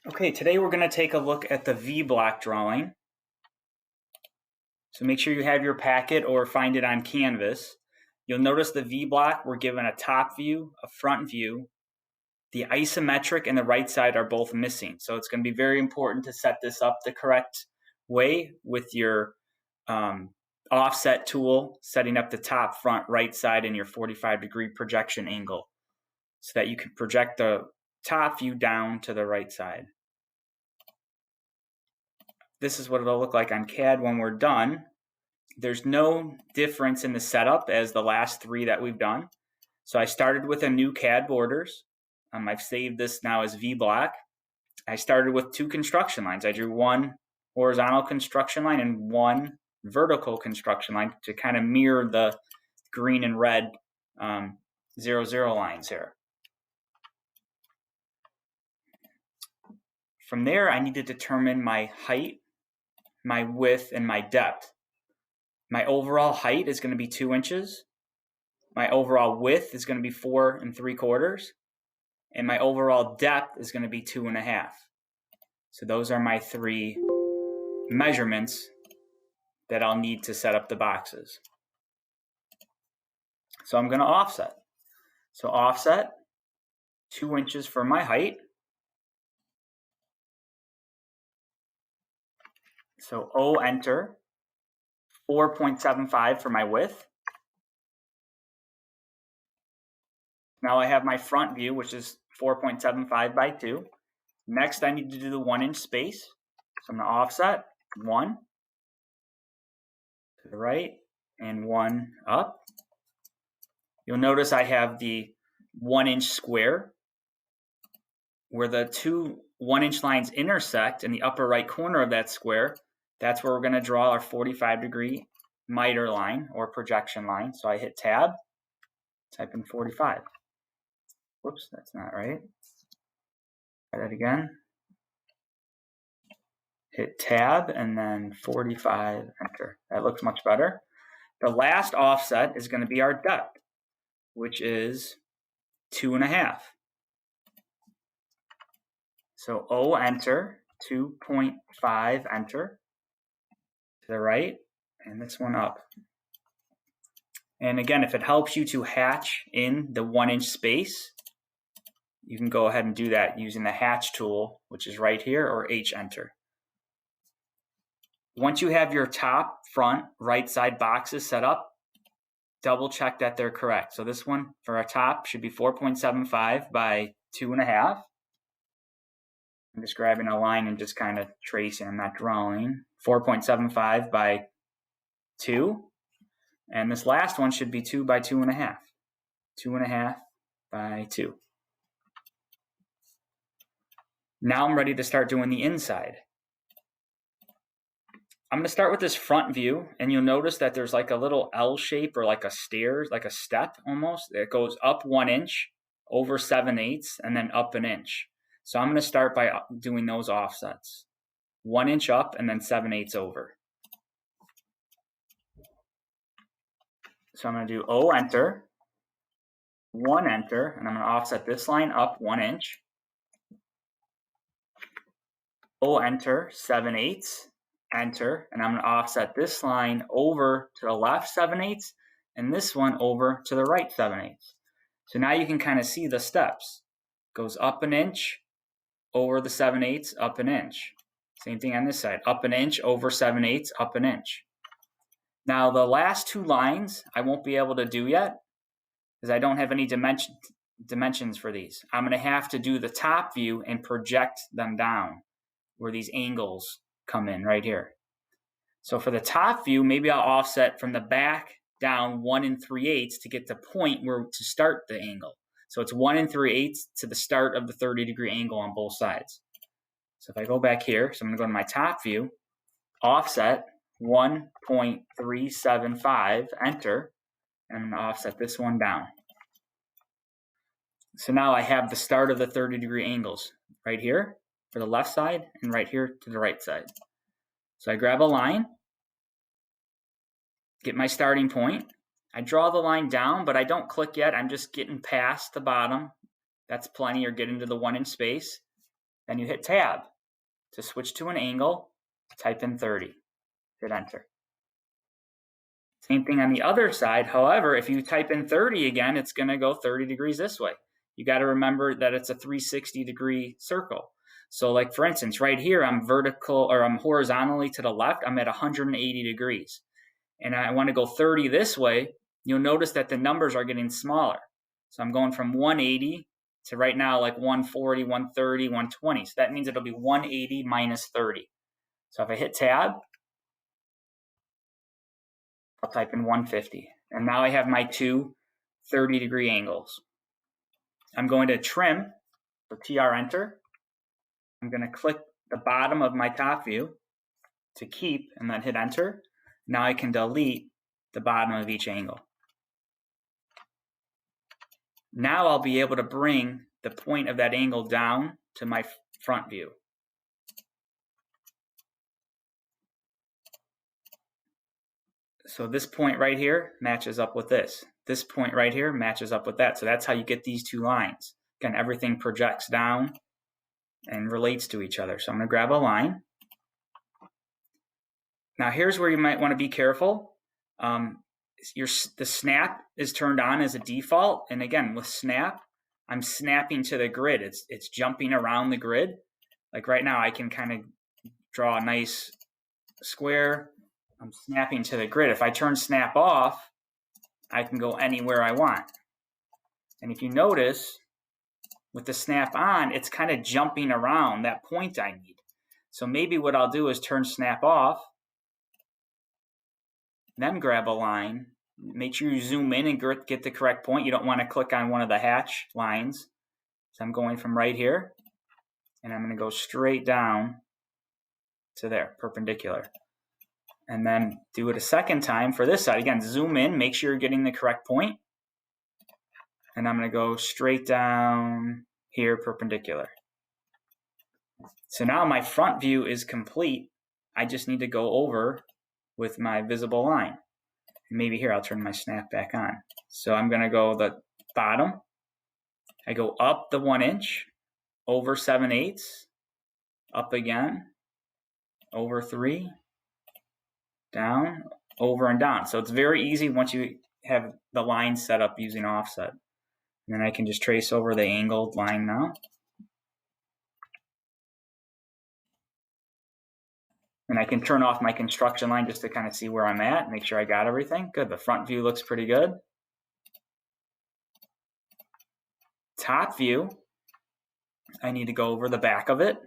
Okay, today we're going to take a look at the V-block drawing. So make sure you have your packet or find it on Canvas. You'll notice the V-block, we're given a top view, a front view. The isometric and the right side are both missing. So it's going to be very important to set this up the correct way with your offset tool, setting up the top, front, right side, and your 45-degree projection angle so that you can project the top view down to the right side. This is what it'll look like on CAD when we're done. There's no difference in the setup as the last three that we've done. So I started with a new CAD borders. I've saved this now as V-block. I started with two construction lines. I drew one horizontal construction line and one vertical construction line to kind of mirror the green and red 0, 0 lines here. From there, I need to determine my height, my width, and my depth. My overall height is going to be 2 inches. My overall width is going to be 4 3/4. And my overall depth is going to be 2.5. So those are my three measurements that I'll need to set up the boxes. So I'm going to offset. So offset 2 inches for my height. So O, enter, 4.75 for my width. Now I have my front view, which is 4.75 by 2. Next, I need to do the 1 inch space. So I'm going to offset 1 to the right and 1 up. You'll notice I have the 1 inch square where the two 1 inch lines intersect in the upper right corner of that square. That's where we're going to draw our 45-degree miter line or projection line. So I hit tab, type in 45. Whoops, that's not right. Try that again. Hit tab and then 45, enter. That looks much better. The last offset is going to be our depth, which is 2.5. So O, enter, 2.5, enter. To the right, and this one up. And again, if it helps you to hatch in the 1 inch space, you can go ahead and do that using the hatch tool, which is right here, or H, enter. Once you have your top, front, right side boxes set up, double check that they're correct. So this one for our top should be 4.75 by 2.5. I'm just grabbing a line and just kind of tracing, I'm not drawing. 4.75 by 2. And this last one should be 2 by 2.5. 2.5 by 2. Now I'm ready to start doing the inside. I'm going to start with this front view, and you'll notice that there's like a little L shape or like a stairs, like a step almost. It goes up 1 inch, over 7/8, and then up an inch. So I'm going to start by doing those offsets. 1 inch up and then 7/8 over. So I'm going to do O, enter, 1, enter, and I'm going to offset this line up 1 inch. O, enter, 7/8, enter, and I'm going to offset this line over to the left 7/8 and this one over to the right 7/8. So now you can kind of see the steps. Goes up an inch, over the 7/8, up an inch. Same thing on this side, up an inch, over 7/8, up an inch. Now the last two lines I won't be able to do yet because I don't have any dimensions for these. I'm going to have to do the top view and project them down where these angles come in right here. So for the top view, maybe I'll offset from the back down 1 3/8 to get the point where to start the angle. So it's 1 3/8 to the start of the 30-degree angle on both sides. So if I go back here, so I'm going to go to my top view, offset 1.375, enter, and I'm going to offset this one down. So now I have the start of the 30-degree angles right here for the left side and right here to the right side. So I grab a line, get my starting point. I draw the line down, but I don't click yet. I'm just getting past the bottom. That's plenty, or get into the 1 inch space. Then you hit Tab. To switch to an angle, type in 30. Hit Enter. Same thing on the other side. However, if you type in 30 again, it's going to go 30 degrees this way. You got to remember that it's a 360-degree circle. So like for instance, right here, I'm horizontally to the left. I'm at 180 degrees. And I want to go 30 this way. You'll notice that the numbers are getting smaller. So I'm going from 180 to right now like 140, 130, 120. So that means it'll be 180 minus 30. So if I hit Tab, I'll type in 150. And now I have my two 30-degree angles. I'm going to trim, so TR Enter. I'm going to click the bottom of my top view to keep and then hit Enter. Now I can delete the bottom of each angle. Now I'll be able to bring the point of that angle down to my front view. So this point right here matches up with this. This point right here matches up with that. So that's how you get these two lines. Again, everything projects down and relates to each other. So I'm going to grab a line. Now here's where you might want to be careful. The snap is turned on as a default. And again, with snap, I'm snapping to the grid. It's jumping around the grid. Like right now, I can kind of draw a nice square. I'm snapping to the grid. If I turn snap off, I can go anywhere I want. And if you notice, with the snap on, it's kind of jumping around that point I need. So maybe what I'll do is turn snap off, then grab a line. Make sure you zoom in and get the correct point. You don't want to click on one of the hatch lines. So I'm going from right here, and I'm going to go straight down to there, perpendicular. And then do it a second time for this side. Again, zoom in, make sure you're getting the correct point. And I'm going to go straight down here, perpendicular. So now my front view is complete. I just need to go over with my visible line. And maybe here I'll turn my snap back on. So I'm going to go the bottom. I go up the 1 inch, over 7/8, up again, over 3, down, over and down. So it's very easy once you have the line set up using offset. And then I can just trace over the angled line now. And I can turn off my construction line just to kind of see where I'm at, make sure I got everything. Good, the front view looks pretty good. Top view, I need to go over the back of it.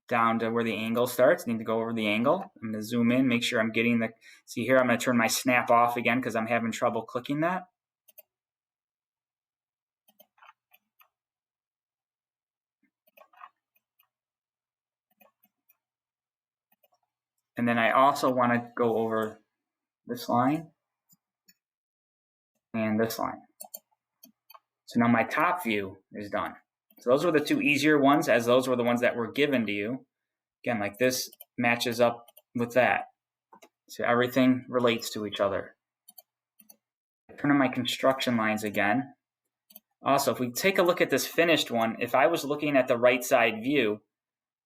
Down to where the angle starts, need to go over the angle. I'm going to zoom in, make sure I'm getting the, see here, I'm going to turn my snap off again because I'm having trouble clicking that. And then I also want to go over this line and this line. So now my top view is done. So those were the two easier ones, as those were the ones that were given to you. Again, like this matches up with that. So everything relates to each other. Turn on my construction lines again. Also, if we take a look at this finished one, if I was looking at the right side view,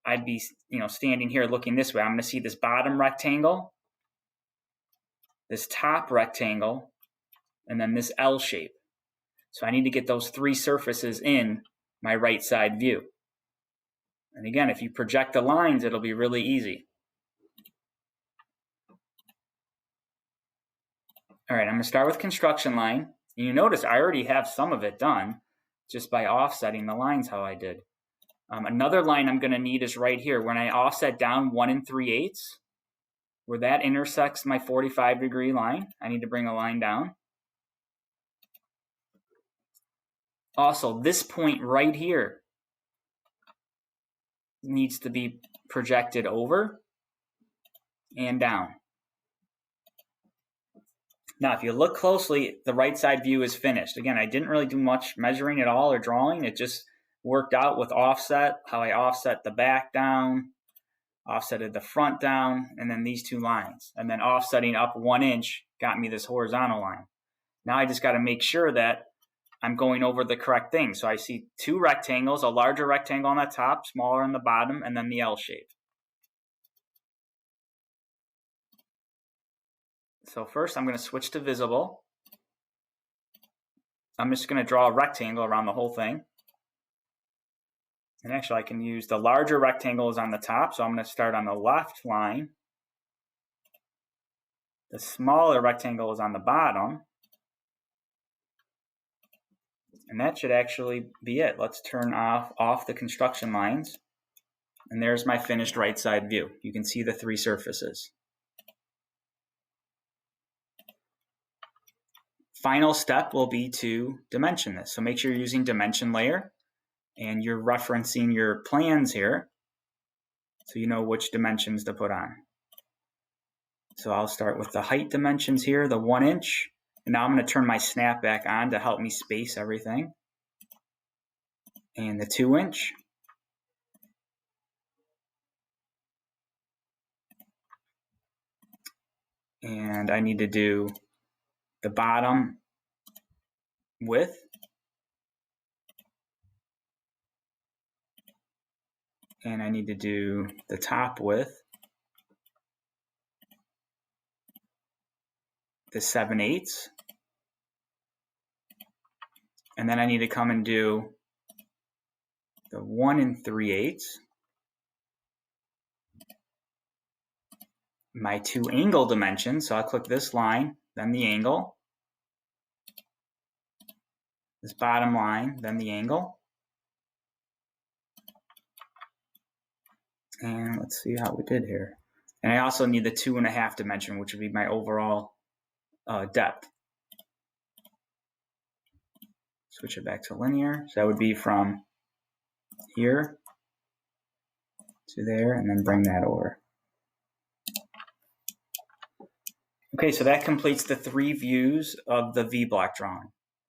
I'd be, standing here looking this way. I'm going to see this bottom rectangle, this top rectangle, and then this L shape. So I need to get those three surfaces in my right side view. And again, if you project the lines, it'll be really easy. All right, I'm going to start with construction line. And you notice I already have some of it done just by offsetting the lines how I did. Another line I'm going to need is right here. When I offset down 1 3/8, where that intersects my 45-degree line, I need to bring a line down. Also, this point right here needs to be projected over and down. Now, if you look closely, the right side view is finished. Again, I didn't really do much measuring at all or drawing. It just worked out with offset, how I offset the back down, offsetted the front down, and then these two lines. And then offsetting up 1 inch got me this horizontal line. Now I just got to make sure that I'm going over the correct thing. So I see two rectangles, a larger rectangle on the top, smaller on the bottom, and then the L shape. So first I'm going to switch to visible. I'm just going to draw a rectangle around the whole thing. And actually I can use the larger rectangles on the top, so I'm going to start on the left line. The smaller rectangle is on the bottom. And that should actually be it. Let's turn off the construction lines. And there's my finished right side view. You can see the three surfaces. Final step will be to dimension this. So make sure you're using dimension layer and you're referencing your plans here so you know which dimensions to put on. So I'll start with the height dimensions here, the 1 inch. And now I'm going to turn my snap back on to help me space everything. And the 2 inch. And I need to do the bottom width. And I need to do the top width. The 7/8. And then I need to come and do the 1 3/8. My two angle dimensions, so I'll click this line, then the angle. This bottom line, then the angle. And let's see how we did here. And I also need the 2.5 dimension, which would be my overall depth. Switch it back to linear. So that would be from here to there, and then bring that over. Okay, so that completes the 3 views of the V-block drawing.